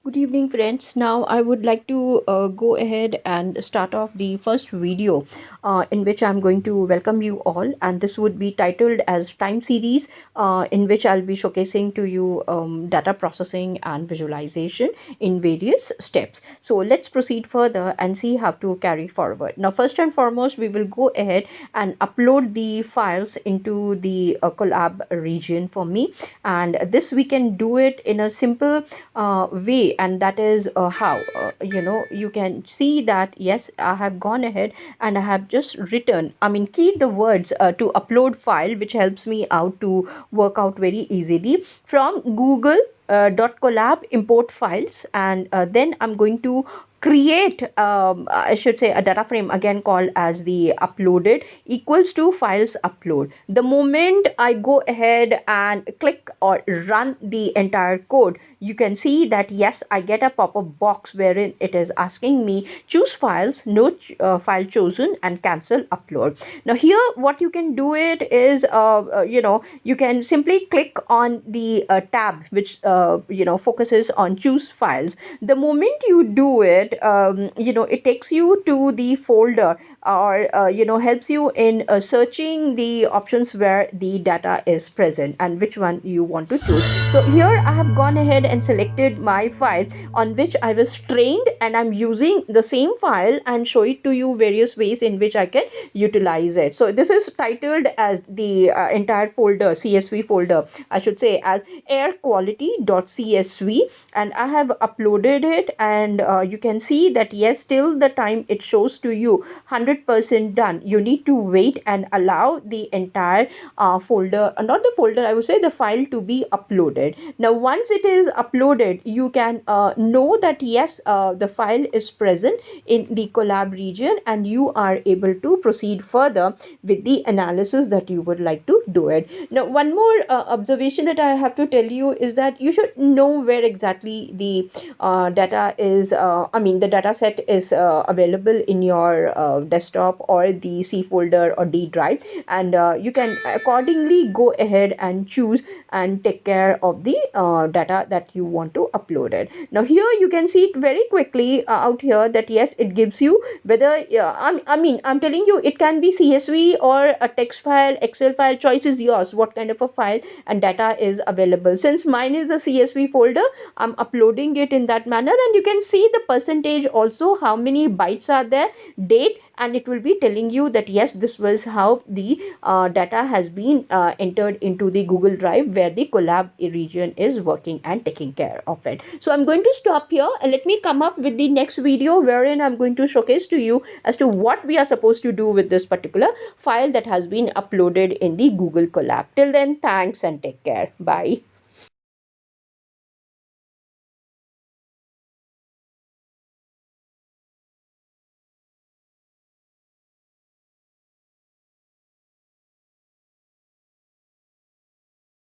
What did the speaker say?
Good evening, friends. Now, I would like to go ahead and start off the first video in which I'm going to welcome you all. And this would be titled as Time Series, in which I'll be showcasing to you data processing and visualization in various steps. So, let's proceed further and see how to carry forward. Now, first and foremost, we will go ahead and upload the files into the Collab region for me. And this we can do it in a simple way, and that is how you can see that yes, I have gone ahead and I have just written, I mean, keyed the words to upload file, which helps me out to work out very easily from Google .collab import files. And then I'm going to create, I should say, a data frame again called as the uploaded equals to files upload. The moment I go ahead and click or run the entire code, you can see that yes, I get a pop-up box wherein it is asking me choose files, no file chosen, and cancel upload. Now here what you can do it is you can simply click on the tab which focuses on choose files. The moment you do it, it takes you to the folder, or helps you in searching the options where the data is present and which one you want to choose. So here I have gone ahead and selected my file on which I was trained, and I'm using the same file and show it to you various ways in which I can utilize it. So this is titled as the entire folder, CSV folder, I should say, as air quality.csv, and I have uploaded it. And you can see that yes, till the time it shows to you 100% done, you need to wait and allow the entire folder, not the folder, I would say the file, to be uploaded. Now once it is uploaded, you can know that yes, the file is present in the Collab region, and you are able to proceed further with the analysis that you would like to do it. Now one more observation that I have to tell you is that you should know where exactly the data is, the data set is available in your desktop or the C folder or D drive, and you can accordingly go ahead and choose and take care of the data that you want to upload it. Now here you can see it very quickly out here that yes, it gives you whether I'm telling you, it can be CSV or a text file, Excel file, choice is yours what kind of a file and data is available. Since mine is a CSV folder, I'm uploading it in that manner, and you can see the percentage also, how many bytes are there, date, and it will be telling you that yes, this was how the data has been entered into the Google Drive where the Collab region is working and taking care of it. So I'm going to stop here and let me come up with the next video wherein I'm going to showcase to you as to what we are supposed to do with this particular file that has been uploaded in the Google Collab. Till then, thanks and take care. Bye.